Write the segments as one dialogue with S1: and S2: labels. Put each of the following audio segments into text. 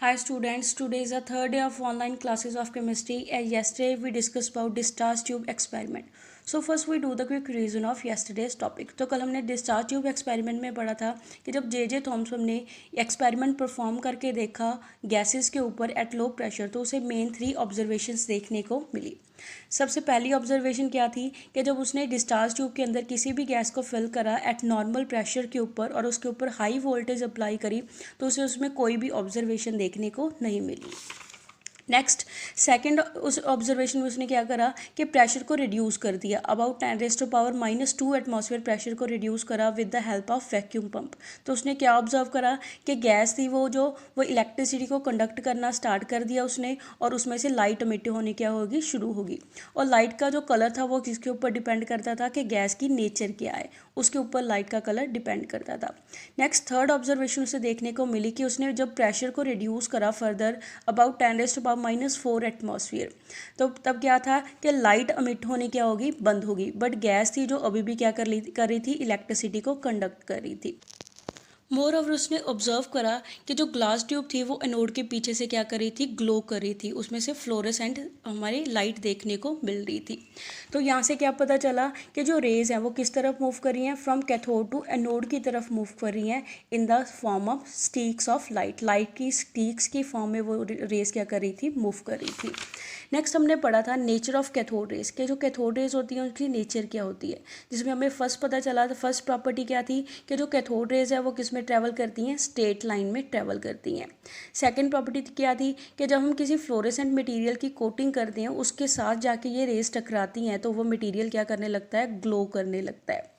S1: Hi students, today is the third day of online classes of chemistry and yesterday we discussed about discharge tube experiment. So first we do the quick revision of yesterday's topic. तो कल हमने discharge tube experiment में पढ़ा था कि जब J Thomson ने experiment perform करके देखा गैसेस के ऊपर एट लो प्रेशर तो उसे मेन 3 ऑब्जर्वेशंस देखने को मिली। सबसे पहली ऑब्जर्वेशन क्या थी कि जब उसने डिस्चार्ज ट्यूब के अंदर किसी भी गैस को फिल करा एट नॉर्मल प्रेशर के ऊपर और उसके ऊपर हाई वोल्टेज अप्लाई करी तो उसे उसमें कोई भी ऑब्जर्वेशन देखने को नहीं मिली। नेक्स्ट सेकंड उस ऑब्जर्वेशन में उसने क्या करा कि प्रेशर को रिड्यूस कर दिया, अबाउट 10⁻⁻² एटमॉस्फेयर प्रेशर को रिड्यूस करा with the help of vacuum pump. तो उसने क्या ऑब्जर्व करा कि गैस थी वो इलेक्ट्रिसिटी को कंडक्ट करना स्टार्ट कर दिया उसने और उसमें से लाइट इमिट होने क्या होगी शुरू होगी। और लाइट का जो कलर था वो किसके ऊपर डिपेंड करता था कि गैस की नेचर क्या है, उसके ऊपर लाइट का कलर डिपेंड करता था। नेक्स्ट थर्ड ऑब्जर्वेशन उसे देखने को मिली कि उसने जब प्रेशर को रिड्यूस करा फर्दर अबाउट 10⁻⁻⁴ एटमॉस्फेयर तो तब क्या था कि लाइट अमिट होने क्या होगी बंद होगी, बट गैस थी जो अभी भी क्या कर रही थी इलेक्ट्रिसिटी को कंडक्ट कर रही थी। मोर ओवर उसने ऑब्जर्व करा कि जो ग्लास ट्यूब थी वो एनोड के पीछे से क्या कर रही थी ग्लो कर रही थी, उसमें से फ्लोरेसेंट हमारी लाइट देखने को मिल रही थी। तो यहाँ से क्या पता चला कि जो रेज हैं वो किस तरफ मूव कर रही हैं, फ्रॉम कैथोड टू एनोड की तरफ मूव कर रही हैं in the form of स्टीक्स of light. Light की स्टीक्स की फॉर्म में वो रेज क्या कर रही थी मूव कर रही थी। नेक्स्ट हमने पढ़ा था नेचर ऑफ कैथोड रेज के जो कैथोड रेज होती हैं उनकी नेचर क्या होती है, जिसमें हमें फर्स्ट पता चला था फर्स्ट प्रॉपर्टी क्या थी कि जो कैथोड रेज है वो किस में ट्रैवल करती हैं स्ट्रेट लाइन में ट्रैवल करती हैं। सेकंड प्रॉपर्टी क्या थी कि जब हम किसी फ्लोरेसेंट मटेरियल की कोटिंग करते हैं उसके साथ जाके ये रेज टकराती हैं तो वो मटेरियल क्या करने लगता है ग्लो करने लगता है।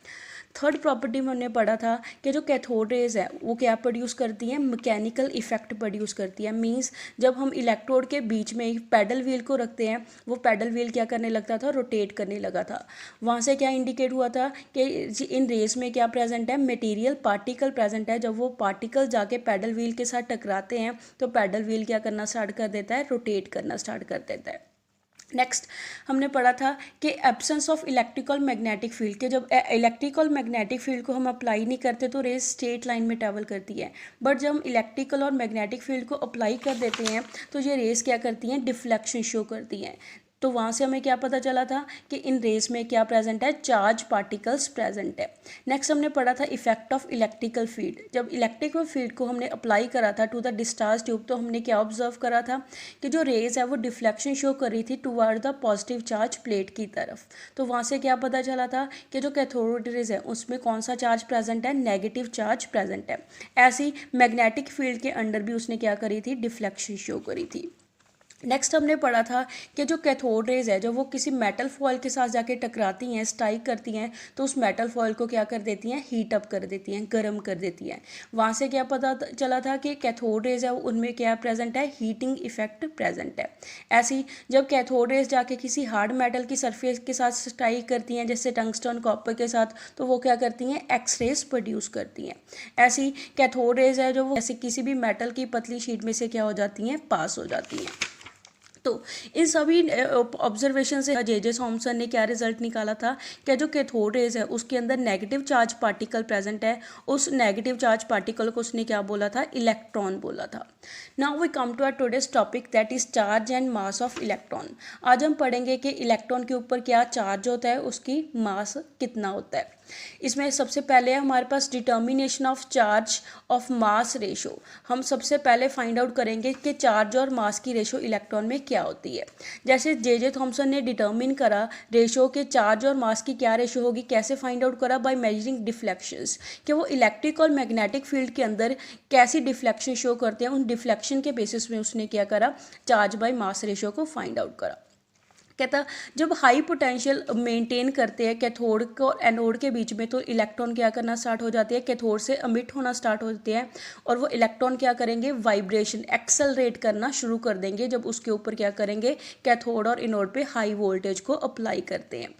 S1: थर्ड प्रॉपर्टी में हमने पढ़ा था कि जो कैथोड रेज है वो क्या प्रोड्यूस करती हैं मैकेनिकल इफेक्ट प्रोड्यूस करती है। मींस जब हम इलेक्ट्रोड के बीच में पैडल व्हील को रखते हैं वो पैडल व्हील क्या करने लगता था रोटेट करने लगा था। वहाँ से क्या इंडिकेट हुआ था कि इन रेस में क्या प्रेजेंट है मटेरियल पार्टिकल प्रेजेंट है। जब वो पार्टिकल जाके पैडल व्हील के साथ टकराते हैं तो पैडल व्हील क्या करना स्टार्ट कर देता है रोटेट करना स्टार्ट कर देता है। नेक्स्ट हमने पढ़ा था कि absence of electrical magnetic field के जब इलेक्ट्रिकल मैग्नेटिक फील्ड को हम अप्लाई नहीं करते तो रेस स्ट्रेट लाइन में ट्रैवल करती है, बट जब हम इलेक्ट्रिकल और मैग्नेटिक फील्ड को अप्लाई कर देते हैं तो ये रेस क्या करती हैं डिफ्लेक्शन शो करती हैं। तो वहाँ से हमें क्या पता चला था कि इन रेस में क्या प्रेजेंट है चार्ज पार्टिकल्स प्रेजेंट है। नेक्स्ट हमने पढ़ा था इफेक्ट ऑफ इलेक्ट्रिकल फील्ड। जब इलेक्ट्रिकल फील्ड को हमने अप्लाई करा था टू द डिस्चार्ज ट्यूब तो हमने क्या ऑब्जर्व करा था कि जो रेज है वो डिफ्लेक्शन शो कर रही थी toward the positive charge plate की तरफ। तो वहाँ से क्या पता चला था कि जो कैथोड रेज है उसमें कौन सा चार्ज प्रेजेंट है नेगेटिव चार्ज प्रेजेंट है। ऐसी मैग्नेटिक फील्ड के अंडर भी उसने क्या करी थी डिफ्लेक्शन शो करी थी। नेक्स्ट हमने पढ़ा था कि जो कैथोड रेज है जब वो किसी मेटल फॉयल के साथ जाके टकराती हैं स्ट्राइक करती हैं तो उस मेटल फॉयल को क्या कर देती हैं हीट अप कर देती हैं गर्म कर देती हैं। वहाँ से क्या पता चला था कि कैथोड रेज है उनमें क्या प्रेजेंट है हीटिंग इफेक्ट प्रेजेंट है। ऐसी जब कैथोड रेज जाके किसी हार्ड मेटल की सरफेस के साथ स्ट्राइक करती हैं जैसे टंगस्टन कॉपर के साथ तो वो क्या करती हैं एक्स रेज प्रोड्यूस करती हैं। ऐसी कैथोड रेज है जो वो ऐसे किसी भी मेटल की पतली शीट में से क्या हो जाती हैं पास हो जाती हैं। तो इन सभी ऑब्जर्वेशन से जे थॉमसन ने क्या रिजल्ट निकाला था कि जो कैथोड रेज है उसके अंदर नेगेटिव चार्ज पार्टिकल प्रेजेंट है। उस नेगेटिव चार्ज पार्टिकल को उसने क्या बोला था इलेक्ट्रॉन बोला था। Now we come to our today's topic that is charge and mass of electron. आज हम पढ़ेंगे कि इलेक्ट्रॉन के ऊपर क्या चार्ज होता है उसकी मास कितना होता है। इसमें सबसे पहले हमारे पास determination of charge of mass ratio. हम सबसे पहले फाइंड आउट करेंगे कि चार्ज और मास की रेशो इलेक्ट्रॉन में क्या होती है। जैसे जे थॉमसन ने डिटर्मिन करा रेशो के चार्ज और मास की क्या रेशो होगी, कैसे फाइंड आउट करा बाय मेजरिंग डिफ्लेक्शंस कि वो इलेक्ट्रिक और मैग्नेटिक फील्ड के अंदर कैसी डिफ्लेक्शन शो करते हैं। उन डिफ्लेक्शन के बेसिस में उसने क्या करा चार्ज बाय मास रेशो को फाइंड आउट करा। कहता जब हाई पोटेंशियल मेंटेन करते हैं कैथोड को और एनोड के बीच में तो इलेक्ट्रॉन क्या करना स्टार्ट हो जाती है कैथोड से अमिट होना स्टार्ट होते हैं और वो इलेक्ट्रॉन क्या करेंगे वाइब्रेशन एक्सेलरेट करना शुरू कर देंगे जब उसके ऊपर क्या करेंगे कैथोड और एनोड पे हाई वोल्टेज को अप्लाई करते हैं।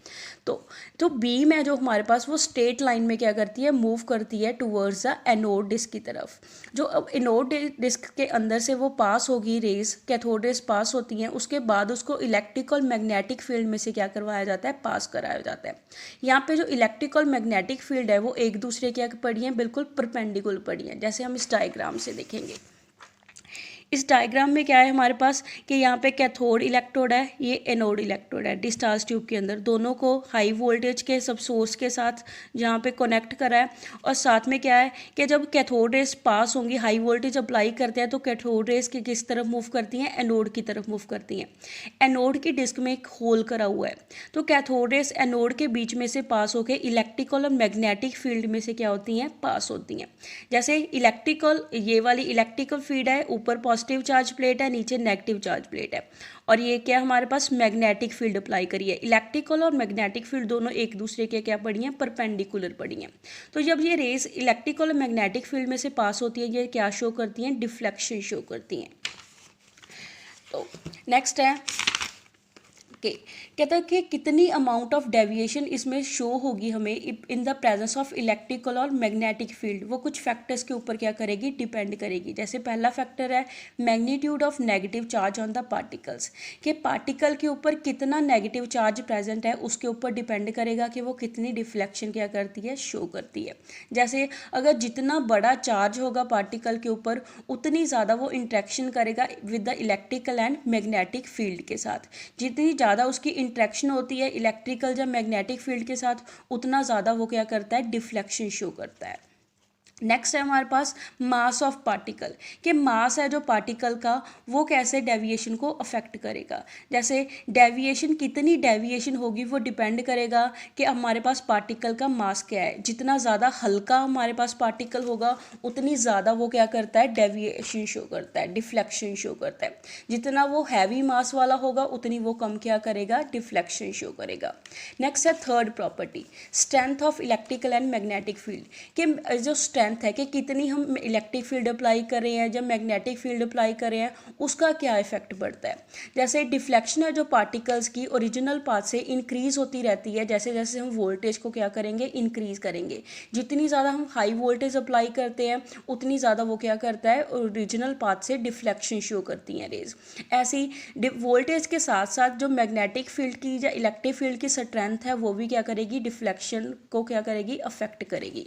S1: तो बीम है जो हमारे पास वो स्ट्रेट लाइन में क्या करती है मूव करती है टूवर्ड्स द एनोड डिस्क की तरफ। जो अब एनोड डिस्क के अंदर से वो पास होगी रेज कैथोड रेज पास होती हैं उसके बाद उसको इलेक्ट्रिकल मैग्नेटिक फील्ड में से क्या करवाया जाता है पास कराया जाता है। यहाँ पे जो इलेक्ट्रिकल मैग्नेटिक फील्ड है वो एक दूसरे क्या पड़ी हैं बिल्कुल परपेंडिकुलर पड़ी हैं, जैसे हम इस डायग्राम से देखेंगे। इस डायग्राम में क्या है हमारे पास कि यहाँ पे कैथोड इलेक्ट्रोड है, ये एनोड इलेक्ट्रोड है डिस्चार्ज ट्यूब के अंदर। दोनों को हाई वोल्टेज के सब सोर्स के साथ जहाँ पे कनेक्ट करा है, और साथ में क्या है कि जब कैथोड रेस पास होंगी, हाई वोल्टेज अप्लाई करते हैं तो कैथोड रेस की किस तरफ मूव करती हैं, एनोड की तरफ मूव करती हैं। एनोड की डिस्क में एक होल करा हुआ है, तो कैथोड रेस एनोड के बीच में से पास होकर इलेक्ट्रिकल और मैग्नेटिक फील्ड में से क्या होती हैं, पास होती हैं। जैसे इलेक्ट्रिकल, ये वाली इलेक्ट्रिकल फील्ड है, ऊपर पॉजिटिव चार्ज प्लेट है, नीचे नेगेटिव चार्ज प्लेट है, और ये क्या हमारे पास मैग्नेटिक फील्ड अप्लाई करी है। इलेक्ट्रिकल और मैग्नेटिक फील्ड दोनों एक दूसरे के क्या पड़ी हैं, परपेंडिकुलर पड़ी हैं। तो जब ये रेस इलेक्ट्रिकल और मैग्नेटिक फील्ड में से पास होती है, ये क्या शो करती हैं, डिफ्लेक्शन शो करती हैं। तो नेक्स्ट है कहता है कि कितनी अमाउंट ऑफ डेविएशन इसमें शो होगी हमें in the presence of electrical और मैग्नेटिक फील्ड। वो कुछ फैक्टर्स के ऊपर क्या करेगी, डिपेंड करेगी। जैसे पहला फैक्टर है magnitude of negative charge on the particles, कि पार्टिकल के ऊपर कितना नेगेटिव चार्ज प्रेजेंट है उसके ऊपर डिपेंड करेगा कि वो कितनी डिफ्लेक्शन क्या करती है, शो करती है। जैसे अगर जितना बड़ा चार्ज होगा पार्टिकल के ऊपर, उतनी ज़्यादा वो इंट्रैक्शन करेगा with the electrical and magnetic field के साथ। जितनी ज़्यादा उसकी इंट्रैक्शन होती है इलेक्ट्रिकल या मैग्नेटिक फील्ड के साथ, उतना ज़्यादा वो क्या करता है, डिफ्लेक्शन शो करता है। नेक्स्ट है हमारे पास मास ऑफ पार्टिकल, कि मास है जो पार्टिकल का, वो कैसे डेविएशन को अफेक्ट करेगा। जैसे डेविएशन, कितनी डेविएशन होगी वो डिपेंड करेगा कि हमारे पास पार्टिकल का मास क्या है। जितना ज़्यादा हल्का हमारे पास पार्टिकल होगा, उतनी ज़्यादा वो क्या करता है, डेविएशन शो करता है, डिफ्लेक्शन शो करता है। जितना वो हैवी मास वाला होगा, उतनी वो कम क्या करेगा, डिफ्लेक्शन शो करेगा। नेक्स्ट है third property, strength of electrical and magnetic field, कि जो स्ट्रेंथ है कि कितनी हम इलेक्ट्रिक फील्ड अप्लाई कर रहे हैं, जब मैग्नेटिक फील्ड अप्लाई कर रहे हैं, उसका क्या इफेक्ट पड़ता है। जैसे डिफ्लेक्शन है जो पार्टिकल्स की ओरिजिनल पाथ से इंक्रीज होती रहती है, जैसे जैसे हम वोल्टेज को क्या करेंगे, इंक्रीज करेंगे। जितनी ज़्यादा हम हाई वोल्टेज अप्लाई करते हैं, उतनी ज़्यादा वो क्या करता है, ओरिजिनल पाथ से डिफ्लेक्शन शो करती हैं रेज। ऐसी वोल्टेज के साथ साथ जो मैग्नेटिक फील्ड की या इलेक्ट्रिक फील्ड की स्ट्रेंथ है, वो भी क्या करेगी, डिफ्लेक्शन को क्या करेगी, अफेक्ट करेगी।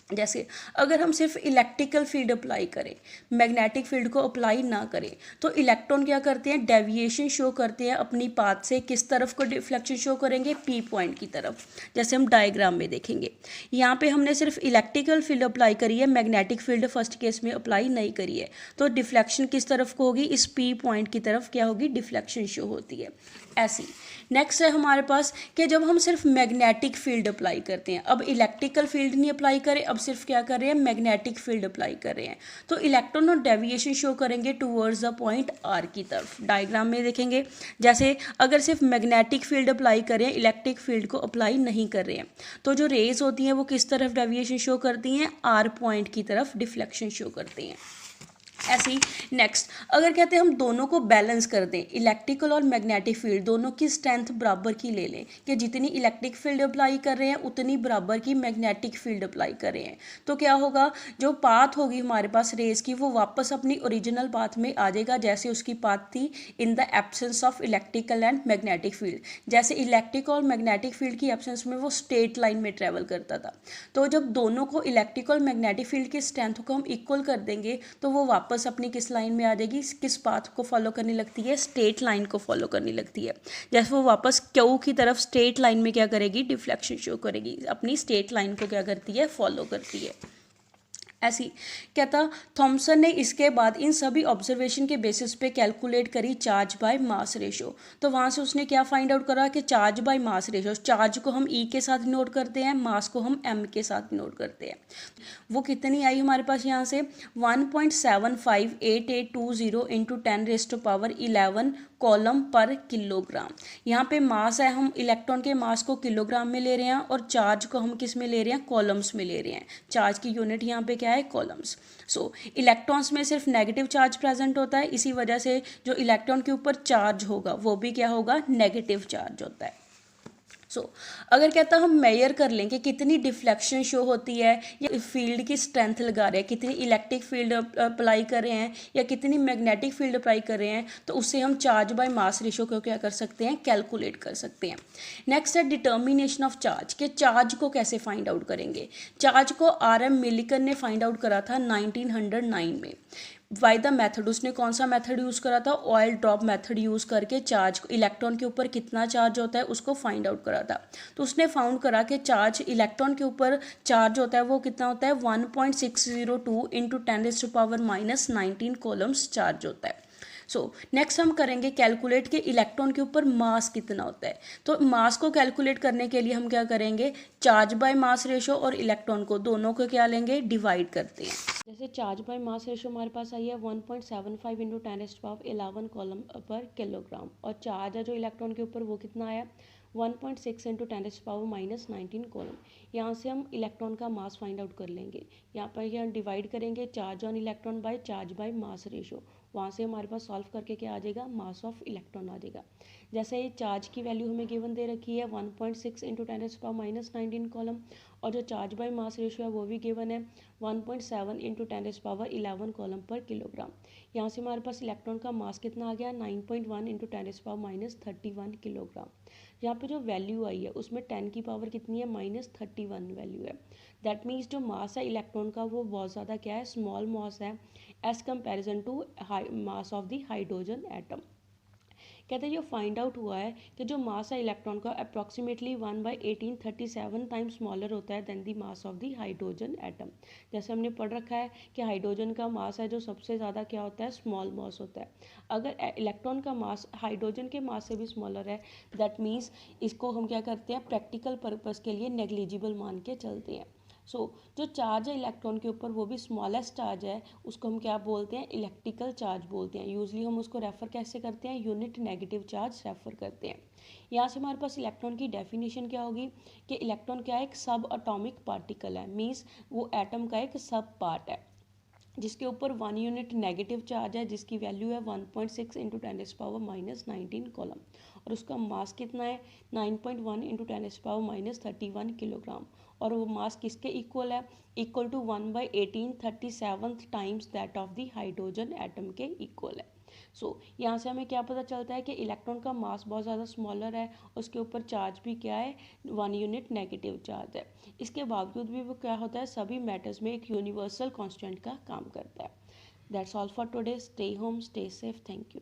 S1: जैसे अगर हम सिर्फ इलेक्ट्रिकल फील्ड अप्लाई करें, मैग्नेटिक फील्ड को अप्लाई ना करें, तो इलेक्ट्रॉन क्या करते हैं, डेविएशन शो करते हैं अपनी पाथ से। किस तरफ को डिफ्लेक्शन शो करेंगे, पी पॉइंट की तरफ। जैसे हम डायग्राम में देखेंगे, यहाँ पे हमने सिर्फ इलेक्ट्रिकल फील्ड अप्लाई करी है, मैग्नेटिक फील्ड फर्स्ट केस में अप्लाई नहीं करी है, तो डिफ्लेक्शन किस तरफ को होगी, इस पी पॉइंट की तरफ क्या होगी, डिफ्लेक्शन शो होती है। ऐसी नेक्स्ट है हमारे पास कि जब हम सिर्फ मैग्नेटिक फील्ड अप्लाई करते हैं, अब इलेक्ट्रिकल फील्ड नहीं अप्लाई करें, अब सिर्फ क्या कर रहे हैं, मैग्नेटिक फील्ड अप्लाई कर रहे हैं, तो इलेक्ट्रॉन और डेविएशन शो करेंगे टूवर्ड्स द पॉइंट आर की तरफ। डायग्राम में देखेंगे, जैसे अगर सिर्फ मैग्नेटिक फील्ड अप्लाई करें, इलेक्ट्रिक फील्ड को अप्लाई नहीं कर रहे हैं, तो जो रेज होती हैं वो किस तरफ डेविएशन शो करती हैं, आर पॉइंट की तरफ डिफ्लेक्शन शो करती हैं। ऐसे ही नेक्स्ट अगर कहते हैं हम दोनों को बैलेंस कर दें, इलेक्ट्रिकल और मैग्नेटिक फील्ड दोनों की स्ट्रेंथ बराबर की ले लें, कि जितनी इलेक्ट्रिक फील्ड अप्लाई कर रहे हैं उतनी बराबर की मैग्नेटिक फील्ड अप्लाई कर रहे हैं, तो क्या होगा, जो पाथ होगी हमारे पास रेस की, वो वापस अपनी ओरिजिनल पाथ में आ जाएगा, जैसे उसकी पाथ थी in the absence of electrical and magnetic field. जैसे इलेक्ट्रिकल और मैग्नेटिक फील्ड की एब्सेंस में वो स्ट्रेट लाइन में ट्रेवल करता था, तो जब दोनों को इलेक्ट्रिकल मैग्नेटिक फील्ड की स्ट्रेंथ को हम इक्वल कर देंगे, तो वो वापस अपनी किस लाइन में आ जाएगी, किस पाथ को फॉलो करने लगती है, स्ट्रेट लाइन को फॉलो करने लगती है। जैसे वो वापस क्यू की तरफ स्ट्रेट लाइन में क्या करेगी, डिफ्लेक्शन शो करेगी, अपनी स्ट्रेट लाइन को क्या करती है, फॉलो करती है। ऐसी कहता थॉमसन ने इसके बाद इन सभी ऑब्जर्वेशन के बेसिस पे कैलकुलेट करी चार्ज बाय मास रेशो। तो वहाँ से उसने क्या फाइंड आउट करा कि charge by mass ratio, charge को हम ई के साथ नोट करते हैं, मास को हम एम के साथ नोट करते हैं। वो कितनी आई हमारे पास यहाँ से 1.758820 इंटू 10⁻11 कॉलम पर किलोग्राम। यहाँ पे मास है, हम इलेक्ट्रॉन के मास को किलोग्राम में ले रहे हैं, और चार्ज को हम किस में ले रहे हैं, कॉलम्स में ले रहे हैं। चार्ज की यूनिट यहाँ पे क्या है, कॉलम्स। सो इलेक्ट्रॉन्स में सिर्फ नेगेटिव चार्ज प्रेजेंट होता है, इसी वजह से जो इलेक्ट्रॉन के ऊपर चार्ज होगा वो भी क्या होगा, नेगेटिव चार्ज होता है। अगर कहता हम मेजर कर लें कि कितनी डिफ्लेक्शन शो होती है, या फील्ड की स्ट्रेंथ लगा रहे हैं, कितनी इलेक्ट्रिक फील्ड अप्लाई कर रहे हैं या कितनी मैग्नेटिक फील्ड अप्लाई कर रहे हैं, तो उससे हम चार्ज बाय मास रेशो को क्या कर सकते हैं, कैलकुलेट कर सकते हैं। नेक्स्ट है डिटर्मिनेशन ऑफ चार्ज, के चार्ज को कैसे फाइंड आउट करेंगे। चार्ज को RM मिलिकन ने फाइंड आउट करा था 1909 में। बाय द मेथड, उसने कौन सा मेथड यूज़ करा था, ऑयल ड्रॉप मेथड यूज़ करके चार्ज, इलेक्ट्रॉन के ऊपर कितना चार्ज होता है उसको फाइंड आउट करा था। तो उसने फाउंड करा कि चार्ज इलेक्ट्रॉन के ऊपर चार्ज होता है वो कितना होता है 1.602 इंटू 10⁻⁻19 कॉलम्स चार्ज होता है। सो नेक्स्ट हम करेंगे कैलकुलेट के इलेक्ट्रॉन के ऊपर मास कितना होता है। तो मास को कैलकुलेट करने के लिए हम क्या करेंगे, चार्ज बाय मास रेशो और इलेक्ट्रॉन को दोनों को क्या लेंगे, डिवाइड करते हैं। जैसे चार्ज बाय मास रेशो हमारे पास आई है 1.75 इंटू 10⁻11 कॉलम पर किलोग्राम, और चार्ज है जो इलेक्ट्रॉन के ऊपर वो कितना आया 1.6 इंटू 10⁻⁻19 कॉलम। यहाँ से हम इलेक्ट्रॉन का मास फाइंड आउट कर लेंगे। यहाँ पर हम डिवाइड करेंगे charge on electron by charge by mass ratio, वहाँ से हमारे पास सॉल्व करके क्या आ जाएगा, मास ऑफ इलेक्ट्रॉन आ जाएगा। जैसे ये चार्ज की वैल्यू हमें गिवन दे रखी है 1.6 इंटू 10⁻⁻19 कॉलम, और जो चार्ज बाय मास रेशो है वो भी गिवन है 1.7 इंटू 10⁻11 कॉलम पर किलोग्राम। यहाँ से हमारे पास इलेक्ट्रॉन का मास कितना आ गया 9.1 इंटू 10⁻31 किलोग्राम। यहाँ पे जो वैल्यू आई है उसमें 10 की पावर कितनी है -31 वैल्यू है। दैट मीन्स जो मास है इलेक्ट्रॉन का वो बहुत ज़्यादा क्या है, स्मॉल मास है as comparison to mass of the hydrogen atom. कहते हैं ये फाइंड आउट हुआ है कि जो मास है इलेक्ट्रॉन का अप्रॉक्सीमेटली 1/1837 टाइम स्मॉलर होता है than the mass of the hydrogen atom. जैसे हमने पढ़ रखा है कि हाइड्रोजन का मास है जो सबसे ज़्यादा क्या होता है, स्मॉल मास होता है। अगर इलेक्ट्रॉन का मास हाइड्रोजन के मास से भी स्मॉलर है दैट मीन्स इसको हम क्या करते हैं, प्रैक्टिकल पर्पज़ के लिए नेग्लिजिबल मान के चलते हैं। जो चार्ज है इलेक्ट्रॉन के ऊपर वो भी स्मॉलेस्ट चार्ज है, उसको हम क्या बोलते हैं, इलेक्ट्रिकल चार्ज बोलते हैं। यूजली हम उसको रेफर कैसे करते हैं, यूनिट नेगेटिव चार्ज रेफर करते हैं। यहाँ से हमारे पास इलेक्ट्रॉन की डेफिनेशन क्या होगी कि इलेक्ट्रॉन क्या है, एक सब अटोमिक पार्टिकल है, मीन्स वो एटम का एक सब पार्ट है जिसके ऊपर 1 यूनिट नेगेटिव चार्ज है जिसकी वैल्यू है 1.6 इंटू 10⁻⁻19 कॉलम, और उसका मास कितना है 9.1 इंटू 10⁻31 किलोग्राम, और वो मास किसके इक्वल है, equal to 1/1837 times that of the hydrogen atom के इक्वल है। यहाँ से हमें क्या पता चलता है कि इलेक्ट्रॉन का मास बहुत ज़्यादा स्मॉलर है, उसके ऊपर चार्ज भी क्या है 1 यूनिट नेगेटिव चार्ज है। इसके बावजूद भी वो क्या होता है, सभी मैटर्स में एक यूनिवर्सल कांस्टेंट का काम करता है। That's all for today, stay home, stay safe, thank you.